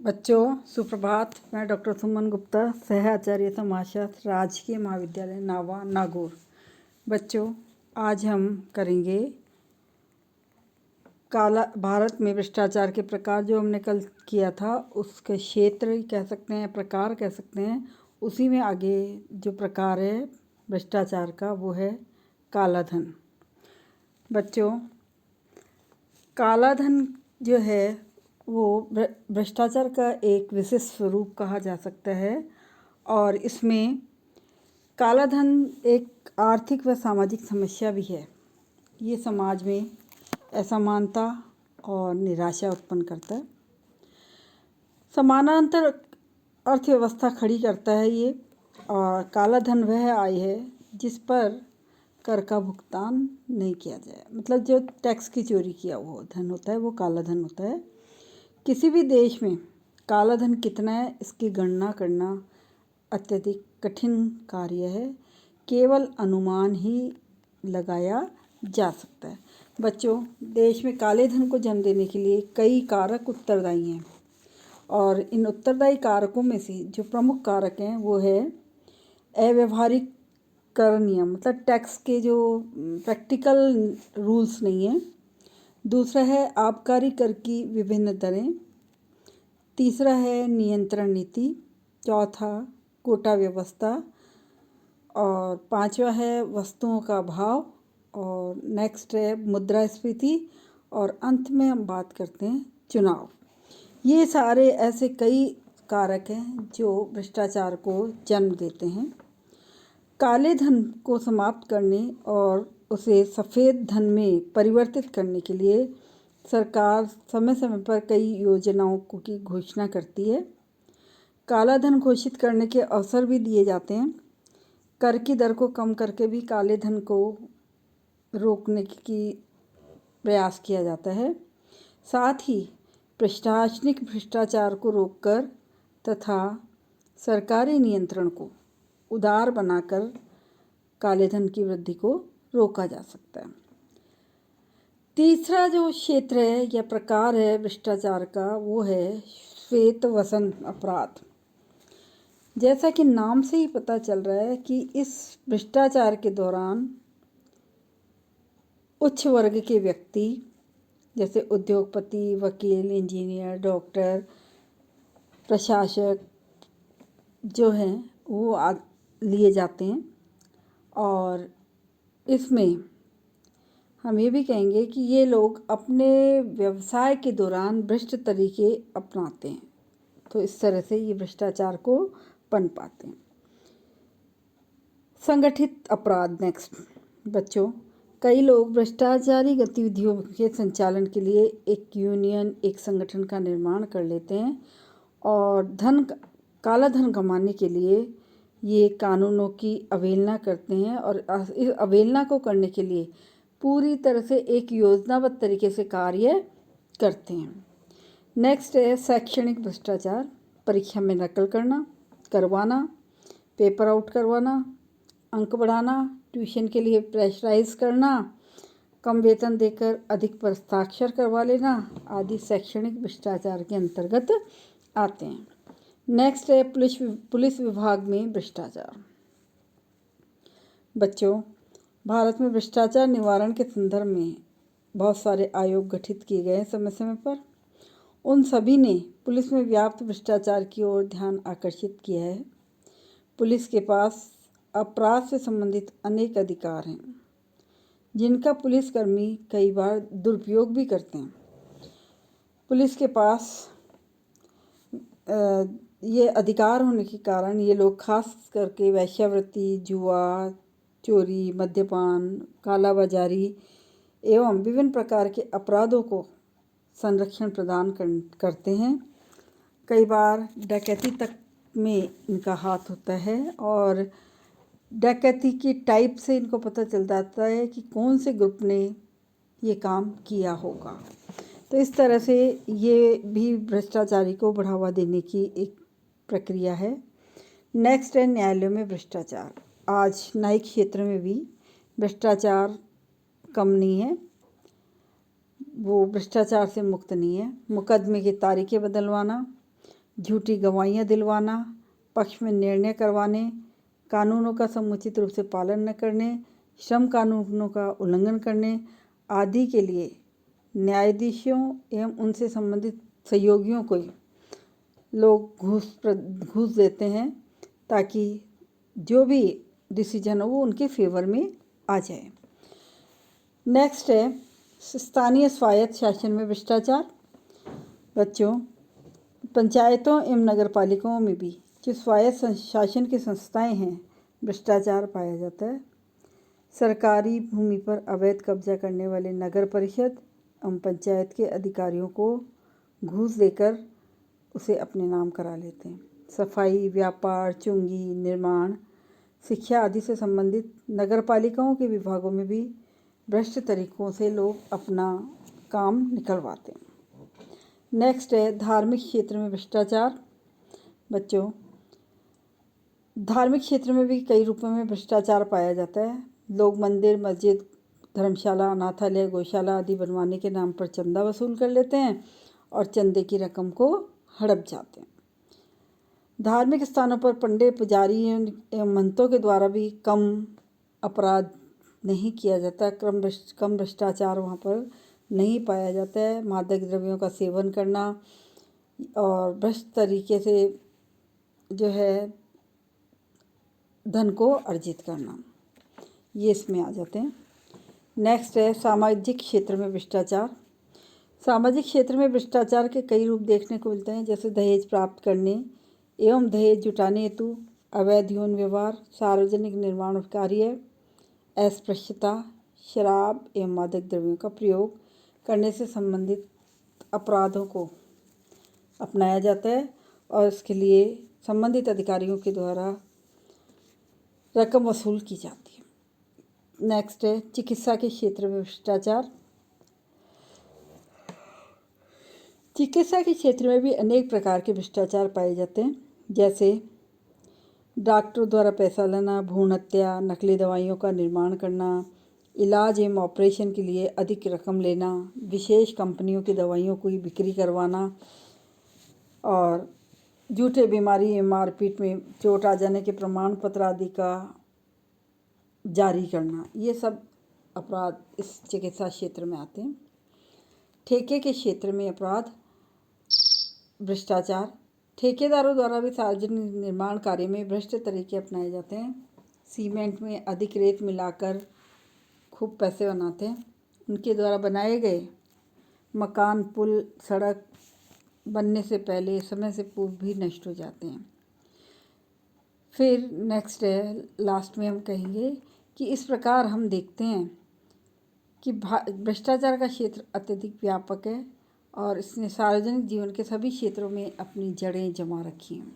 बच्चों सुप्रभात। मैं डॉक्टर सुमन गुप्ता, सह आचार्य समाजशास्त्र, राजकीय महाविद्यालय नावा नागौर। बच्चों आज हम करेंगे भारत में भ्रष्टाचार के प्रकार। जो हमने कल किया था उसके क्षेत्र कह सकते हैं, प्रकार कह सकते हैं। उसी में आगे जो प्रकार है भ्रष्टाचार का वो है काला धन। बच्चों काला धन जो है वो भ्रष्टाचार का एक विशिष्ट स्वरूप कहा जा सकता है और इसमें काला धन एक आर्थिक व सामाजिक समस्या भी है। ये समाज में असमानता और निराशा उत्पन्न करता है। समानांतर अर्थव्यवस्था खड़ी करता है ये। और काला धन वह आय है जिस पर कर का भुगतान नहीं किया जाए, मतलब जो टैक्स की चोरी किया वो धन होता है, वो काला धन होता है। किसी भी देश में काला धन कितना है इसकी गणना करना अत्यधिक कठिन कार्य है। केवल अनुमान ही लगाया जा सकता है। बच्चों देश में काले धन को जन्म देने के लिए कई कारक उत्तरदायी हैं और इन उत्तरदायी कारकों में से जो प्रमुख कारक हैं वो है अव्यवहारिक कर नियम, मतलब टैक्स के जो प्रैक्टिकल रूल्स नहीं हैं। दूसरा है आबकारी कर की विभिन्न दरें। तीसरा है नियंत्रण नीति। चौथा कोटा व्यवस्था। और पांचवा है वस्तुओं का भाव। और नेक्स्ट है मुद्रास्फीति। और अंत में हम बात करते हैं चुनाव। ये सारे ऐसे कई कारक हैं जो भ्रष्टाचार को जन्म देते हैं। काले धन को समाप्त करने और उसे सफ़ेद धन में परिवर्तित करने के लिए सरकार समय समय पर कई योजनाओं की घोषणा करती है। काला धन घोषित करने के अवसर भी दिए जाते हैं। कर की दर को कम करके भी काले धन को रोकने की प्रयास किया जाता है। साथ ही प्रशासनिक भ्रष्टाचार को रोककर तथा सरकारी नियंत्रण को उदार बनाकर काले धन की वृद्धि को रोका जा सकता है। तीसरा जो क्षेत्र है या प्रकार है भ्रष्टाचार का वो है श्वेत वसंत अपराध। जैसा कि नाम से ही पता चल रहा है कि इस भ्रष्टाचार के दौरान उच्च वर्ग के व्यक्ति जैसे उद्योगपति, वकील, इंजीनियर, डॉक्टर, प्रशासक जो हैं वो लिए जाते हैं। और इसमें हम ये भी कहेंगे कि ये लोग अपने व्यवसाय के दौरान भ्रष्ट तरीके अपनाते हैं, तो इस तरह से ये भ्रष्टाचार को पनप पाते हैं। संगठित अपराध नेक्स्ट। बच्चों कई लोग भ्रष्टाचारी गतिविधियों के संचालन के लिए एक यूनियन, एक संगठन का निर्माण कर लेते हैं और काला धन कमाने के लिए ये कानूनों की अवहेलना करते हैं और इस अवहेलना को करने के लिए पूरी तरह से एक योजनाबद्ध तरीके से कार्य करते हैं। नेक्स्ट है शैक्षणिक भ्रष्टाचार। परीक्षा में नकल करवाना, पेपर आउट करवाना, अंक बढ़ाना, ट्यूशन के लिए प्रेशराइज करना, कम वेतन देकर अधिक पर हस्ताक्षर करवा लेना आदि शैक्षणिक भ्रष्टाचार के अंतर्गत आते हैं। नेक्स्ट है पुलिस विभाग में भ्रष्टाचार। बच्चों भारत में भ्रष्टाचार निवारण के संदर्भ में बहुत सारे आयोग गठित किए गए हैं समय समय पर। उन सभी ने पुलिस में व्याप्त भ्रष्टाचार की ओर ध्यान आकर्षित किया है। पुलिस के पास अपराध से संबंधित अनेक अधिकार हैं जिनका पुलिसकर्मी कई बार दुरुपयोग भी करते हैं। पुलिस के पास ये अधिकार होने के कारण ये लोग खास करके वेश्यावृत्ति, जुआ, चोरी, मद्यपान, कालाबाजारी एवं विभिन्न प्रकार के अपराधों को संरक्षण प्रदान करते हैं। कई बार डकैती तक में इनका हाथ होता है और डकैती की टाइप से इनको पता चल जाता है कि कौन से ग्रुप ने ये काम किया होगा। तो इस तरह से ये भी भ्रष्टाचारी को बढ़ावा देने की एक प्रक्रिया है। नेक्स्ट है न्यायालयों में भ्रष्टाचार। आज न्यायिक क्षेत्र में भी भ्रष्टाचार कम नहीं है, वो भ्रष्टाचार से मुक्त नहीं है। मुकदमे की तारीखें बदलवाना, झूठी गवाहियाँ दिलवाना, पक्ष में निर्णय करवाने, कानूनों का समुचित रूप से पालन न करने, श्रम कानूनों का उल्लंघन करने आदि के लिए न्यायाधीशों एवं उनसे संबंधित सहयोगियों को लोग घूस देते हैं ताकि जो भी डिसीजन हो वो उनके फेवर में आ जाए। नेक्स्ट है स्थानीय स्वायत्त शासन में भ्रष्टाचार। बच्चों, पंचायतों एवं नगर पालिकाओं में भी जो स्वायत्त शासन की संस्थाएं हैं, भ्रष्टाचार पाया जाता है। सरकारी भूमि पर अवैध कब्जा करने वाले नगर परिषद एवं पंचायत के अधिकारियों को घूस देकर उसे अपने नाम करा लेते हैं। सफाई, व्यापार, चुंगी, निर्माण, शिक्षा आदि से संबंधित नगर पालिकाओं के विभागों में भी भ्रष्ट तरीकों से लोग अपना काम निकलवाते हैं। नेक्स्ट है धार्मिक क्षेत्र में भ्रष्टाचार। बच्चों, धार्मिक क्षेत्र में भी कई रूपों में भ्रष्टाचार पाया जाता है। लोग मंदिर, मस्जिद, धर्मशाला, अनाथालय, गौशाला आदि बनवाने के नाम पर चंदा वसूल कर लेते हैं और चंदे की रकम को हड़प जाते हैं। धार्मिक स्थानों पर पंडित, पुजारी एवं महंतों के द्वारा भी कम अपराध नहीं किया जाता, कम भ्रष्टाचार वहाँ पर नहीं पाया जाता है। मादक द्रव्यों का सेवन करना और भ्रष्ट तरीके से जो है धन को अर्जित करना, ये इसमें आ जाते हैं। नेक्स्ट है सामाजिक क्षेत्र में भ्रष्टाचार। सामाजिक क्षेत्र में भ्रष्टाचार के कई रूप देखने को मिलते हैं, जैसे दहेज प्राप्त करने एवं दहेज जुटाने हेतु अवैध यौन व्यवहार, सार्वजनिक निर्माण कार्य, अस्पृश्यता, शराब एवं मादक द्रव्यों का प्रयोग करने से संबंधित अपराधों को अपनाया जाता है और इसके लिए संबंधित अधिकारियों के द्वारा रकम वसूल की जाती है। नेक्स्ट है चिकित्सा के क्षेत्र में भ्रष्टाचार। चिकित्सा के क्षेत्र में भी अनेक प्रकार के भ्रष्टाचार पाए जाते हैं, जैसे डॉक्टर द्वारा पैसा लेना, भ्रूण हत्या, नकली दवाइयों का निर्माण करना, इलाज एवं ऑपरेशन के लिए अधिक रकम लेना, विशेष कंपनियों की दवाइयों की बिक्री करवाना और झूठे बीमारी एवं मारपीट में चोट आ जाने के प्रमाण पत्र आदि का जारी करना, ये सब अपराध इस चिकित्सा क्षेत्र में आते हैं। ठेके के क्षेत्र में अपराध भ्रष्टाचार। ठेकेदारों द्वारा भी सार्वजनिक निर्माण कार्य में भ्रष्ट तरीके अपनाए जाते हैं। सीमेंट में अधिक रेत मिलाकर खूब पैसे बनाते हैं। उनके द्वारा बनाए गए मकान, पुल, सड़क बनने से पहले समय से पूर्व भी नष्ट हो जाते हैं। फिर नेक्स्ट है, लास्ट में हम कहेंगे कि इस प्रकार हम देखते हैं कि भ्रष्टाचार का क्षेत्र अत्यधिक व्यापक है और इसने सार्वजनिक जीवन के सभी क्षेत्रों में अपनी जड़ें जमा रखी हैं,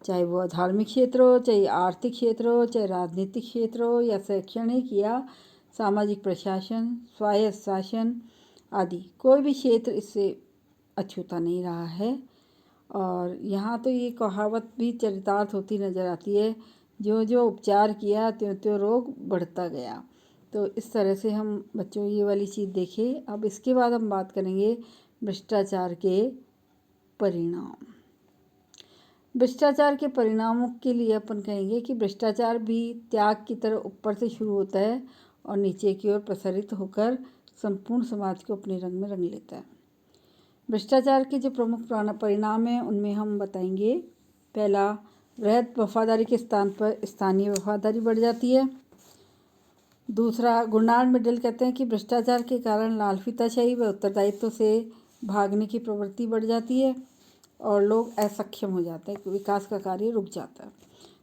चाहे वो धार्मिक क्षेत्र हो, चाहे आर्थिक क्षेत्र हो, चाहे राजनीतिक क्षेत्र हो या शैक्षणिक या सामाजिक प्रशासन, स्वायत्त शासन आदि। कोई भी क्षेत्र इससे अछूता नहीं रहा है। और यहाँ तो ये कहावत भी चरितार्थ होती नज़र आती है, जो जो उपचार किया त्यों त्यों रोग बढ़ता गया। तो इस तरह से हम बच्चों ये वाली चीज़ देखें। अब इसके बाद हम बात करेंगे भ्रष्टाचार के परिणाम। भ्रष्टाचार के परिणामों के लिए अपन कहेंगे कि भ्रष्टाचार भी त्याग की तरह ऊपर से शुरू होता है और नीचे की ओर प्रसारित होकर संपूर्ण समाज को अपने रंग में रंग लेता है। भ्रष्टाचार के जो प्रमुख परिणाम हैं उनमें हम बताएंगे, पहला, वृहद वफादारी के स्थान पर स्थानीय वफादारी बढ़ जाती है। दूसरा, गुरनार्ड मिडल कहते हैं कि भ्रष्टाचार के कारण लालफिताशाही व उत्तरदायित्व से भागने की प्रवृत्ति बढ़ जाती है और लोग असक्षम हो जाते हैं, विकास का कार्य रुक जाता है।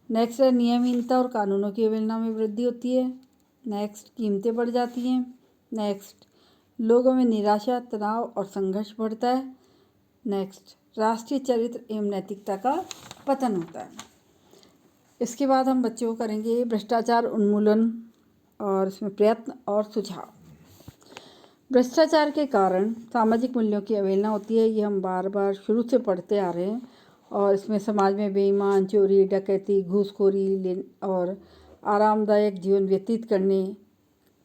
नेक्स्ट है, नियमहीनता और कानूनों की अवहेलना में वृद्धि होती है। नेक्स्ट, कीमतें बढ़ जाती हैं। नेक्स्ट, लोगों में निराशा, तनाव और संघर्ष बढ़ता है। नेक्स्ट, राष्ट्रीय चरित्र एवं नैतिकता का पतन होता है। इसके बाद हम बच्चों को करेंगे भ्रष्टाचार उन्मूलन और इसमें प्रयत्न और सुझाव। भ्रष्टाचार के कारण सामाजिक मूल्यों की अवहेलना होती है, ये हम बार बार शुरू से पढ़ते आ रहे हैं। और इसमें समाज में बेईमान, चोरी, डकैती, घूसखोरी और आरामदायक जीवन व्यतीत करने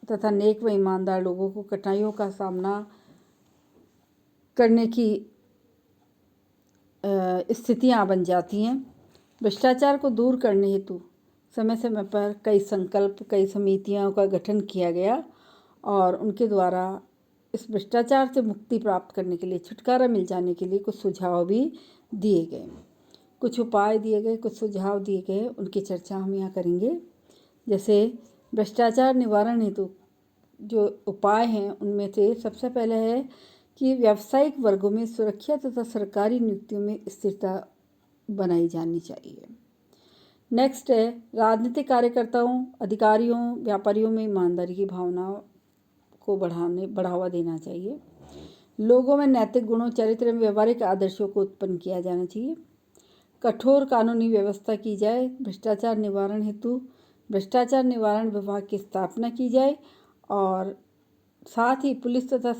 तथा नेक व ईमानदार लोगों को कठिनाइयों का सामना करने की स्थितियाँ बन जाती हैं। भ्रष्टाचार को दूर करने हेतु समय समय पर कई संकल्प, कई समितियों का गठन किया गया और उनके द्वारा इस भ्रष्टाचार से मुक्ति प्राप्त करने के लिए, छुटकारा मिल जाने के लिए कुछ सुझाव भी दिए गए, कुछ उपाय दिए गए, कुछ सुझाव दिए गए। उनकी चर्चा हम यहाँ करेंगे। जैसे भ्रष्टाचार निवारण हेतु जो उपाय हैं उनमें से सबसे पहले है कि व्यावसायिक वर्गों में सुरक्षा तथा सरकारी नियुक्तियों में स्थिरता बनाई जानी चाहिए। नेक्स्ट है राजनीतिक कार्यकर्ताओं, अधिकारियों, व्यापारियों में ईमानदारी की भावना को बढ़ावा देना चाहिए। लोगों में नैतिक गुणों, चरित्र एवं व्यवहारिक आदर्शों को उत्पन्न किया जाना चाहिए। कठोर कानूनी व्यवस्था की जाए। भ्रष्टाचार निवारण हेतु भ्रष्टाचार निवारण विभाग की स्थापना की जाए और साथ ही पुलिस तथा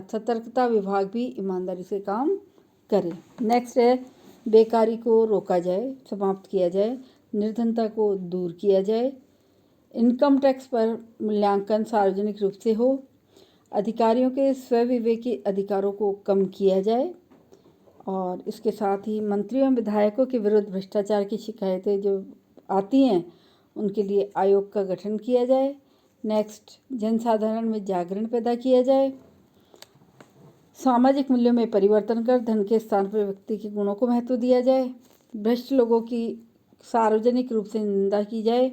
सतर्कता विभाग भी ईमानदारी से काम करे। नेक्स्ट है बेकारी को रोका जाए, समाप्त किया जाए, निर्धनता को दूर किया जाए, इनकम टैक्स पर मूल्यांकन सार्वजनिक रूप से हो, अधिकारियों के स्वविवेकी अधिकारों को कम किया जाए और इसके साथ ही मंत्रियों एवं विधायकों के विरुद्ध भ्रष्टाचार की शिकायतें जो आती हैं उनके लिए आयोग का गठन किया जाए। नेक्स्ट, जनसाधारण में जागरण पैदा किया जाए। सामाजिक मूल्यों में परिवर्तन कर धन के स्थान पर व्यक्ति के गुणों को महत्व दिया जाए। भ्रष्ट लोगों की सार्वजनिक रूप से निंदा की जाए,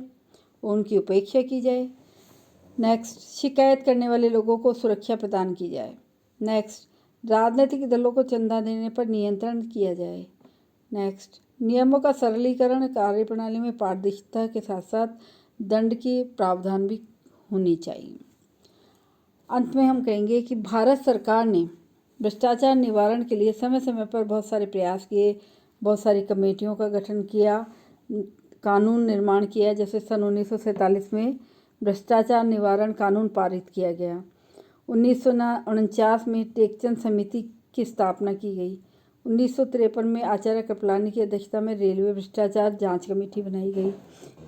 उनकी उपेक्षा की जाए। नेक्स्ट, शिकायत करने वाले लोगों को सुरक्षा प्रदान की जाए। नेक्स्ट, राजनीतिक दलों को चंदा देने पर नियंत्रण किया जाए। नेक्स्ट, नियमों का सरलीकरण, कार्यप्रणाली में पारदर्शिता के साथ साथ दंड के प्रावधान भी होनी चाहिए। अंत में हम कहेंगे कि भारत सरकार ने भ्रष्टाचार निवारण के लिए समय समय पर बहुत सारे प्रयास किए, बहुत सारी कमेटियों का गठन किया, कानून निर्माण किया। जैसे सन 1947 में भ्रष्टाचार निवारण कानून पारित किया गया। 1949 में टेकचंद समिति की स्थापना की गई। 1953 में आचार्य कृपलानी की अध्यक्षता में रेलवे भ्रष्टाचार जांच कमेटी बनाई गई।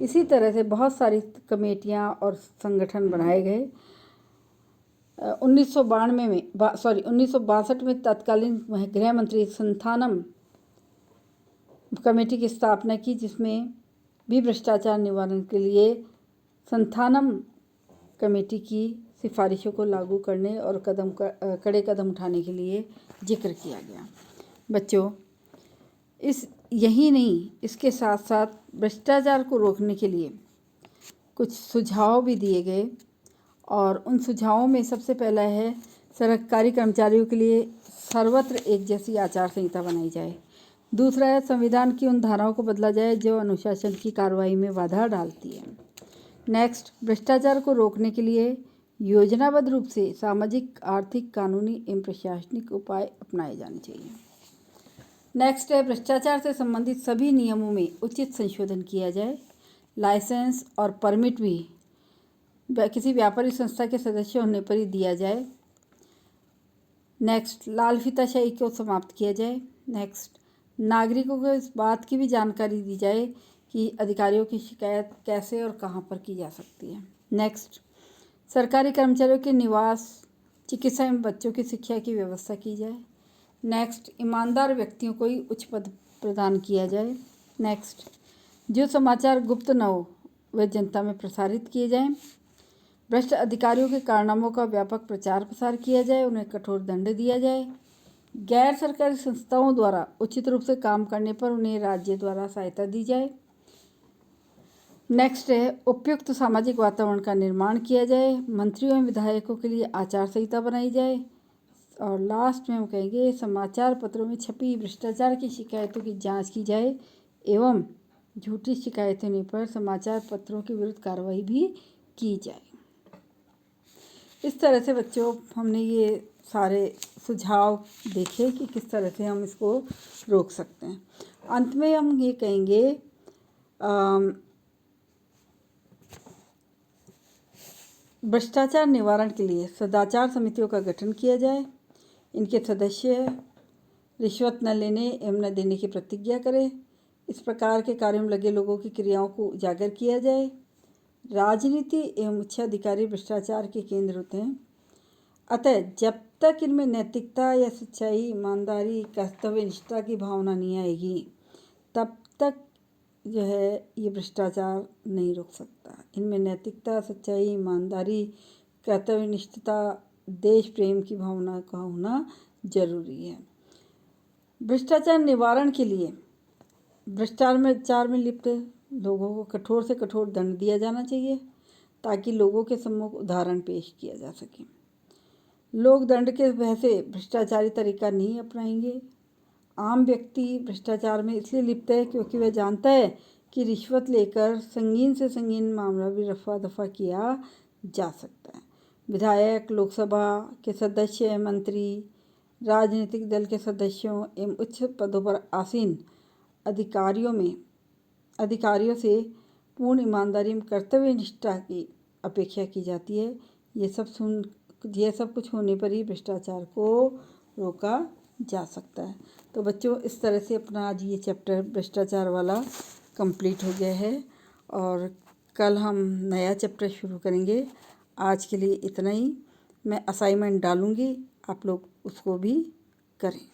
इसी तरह से बहुत सारी कमेटियां और संगठन बनाए गए। 1962 में तत्कालीन गृह मंत्री संथानम कमेटी की स्थापना की, जिसमें भी भ्रष्टाचार निवारण के लिए संथानम कमेटी की सिफारिशों को लागू करने और कड़े कदम उठाने के लिए जिक्र किया गया। बच्चों, यही नहीं, इसके साथ साथ भ्रष्टाचार को रोकने के लिए कुछ सुझाव भी दिए गए और उन सुझावों में सबसे पहला है सरकारी कर्मचारियों के लिए सर्वत्र एक जैसी आचार संहिता बनाई जाए। दूसरा है संविधान की उन धाराओं को बदला जाए जो अनुशासन की कार्रवाई में बाधा डालती है। नेक्स्ट, भ्रष्टाचार को रोकने के लिए योजनाबद्ध रूप से सामाजिक, आर्थिक, कानूनी एवं प्रशासनिक उपाय अपनाए जाने चाहिए। नेक्स्ट है भ्रष्टाचार से संबंधित सभी नियमों में उचित संशोधन किया जाए। लाइसेंस और परमिट भी किसी व्यापारी संस्था के सदस्य होने पर ही दिया जाए। नेक्स्ट, लाल फीताशाही को समाप्त किया जाए। नेक्स्ट, नागरिकों को इस बात की भी जानकारी दी जाए कि अधिकारियों की शिकायत कैसे और कहां पर की जा सकती है। नेक्स्ट, सरकारी कर्मचारियों के निवास, चिकित्सा एवं बच्चों की शिक्षा की व्यवस्था की जाए। नेक्स्ट, ईमानदार व्यक्तियों को ही उच्च पद प्रदान किया जाए। नेक्स्ट, जो समाचार गुप्त न हो वे जनता में प्रसारित किए जाएं। भ्रष्ट अधिकारियों के कारनामों का व्यापक प्रचार प्रसार किया जाए, उन्हें कठोर दंड दिया जाए। गैर सरकारी संस्थाओं द्वारा उचित रूप से काम करने पर उन्हें राज्य द्वारा सहायता दी जाए। नेक्स्ट है उपयुक्त सामाजिक वातावरण का निर्माण किया जाए। मंत्रियों एवं विधायकों के लिए आचार संहिता बनाई जाए। और लास्ट में हम कहेंगे समाचार पत्रों में छपी भ्रष्टाचार की शिकायतों की जांच की जाए एवं झूठी शिकायत होने पर समाचार पत्रों के विरुद्ध कार्रवाई भी की जाए। इस तरह से बच्चों हमने ये सारे सुझाव देखे कि किस तरह से हम इसको रोक सकते हैं। अंत में हम ये कहेंगे भ्रष्टाचार निवारण के लिए सदाचार समितियों का गठन किया जाए। इनके सदस्य रिश्वत न लेने एवं न देने की प्रतिज्ञा करें। इस प्रकार के कार्यों में लगे लोगों की क्रियाओं को उजागर किया जाए। राजनीति एवं उच्चाधिकारी भ्रष्टाचार के केंद्र होते हैं। अतः जब तक इनमें नैतिकता या सच्चाई, ईमानदारी, कर्तव्य निष्ठा की भावना नहीं आएगी, तब तक जो है ये भ्रष्टाचार नहीं रुक सकता। इनमें नैतिकता, सच्चाई, ईमानदारी, कर्तव्य निष्ठता, देश प्रेम की भावना का होना जरूरी है। भ्रष्टाचार निवारण के लिए भ्रष्टाचार में लिप्त लोगों को कठोर से कठोर दंड दिया जाना चाहिए, ताकि लोगों के सम्मुख उदाहरण पेश किया जा सके। लोग दंड के भय से भ्रष्टाचारी तरीका नहीं अपनाएंगे। आम व्यक्ति भ्रष्टाचार में इसलिए लिप्त है क्योंकि वह जानता है कि रिश्वत लेकर संगीन से संगीन मामला भी रफा दफा किया जा सकता है। विधायक, लोकसभा के सदस्य, मंत्री, राजनीतिक दल के सदस्यों एवं उच्च पदों पर आसीन अधिकारियों से पूर्ण ईमानदारी एवं कर्तव्य निष्ठा की अपेक्षा की जाती है। ये सब कुछ होने पर ही भ्रष्टाचार को रोका जा सकता है। तो बच्चों, इस तरह से अपना आज ये चैप्टर भ्रष्टाचार वाला कंप्लीट हो गया है और कल हम नया चैप्टर शुरू करेंगे। आज के लिए इतना ही। मैं असाइनमेंट डालूँगी, आप लोग उसको भी करें।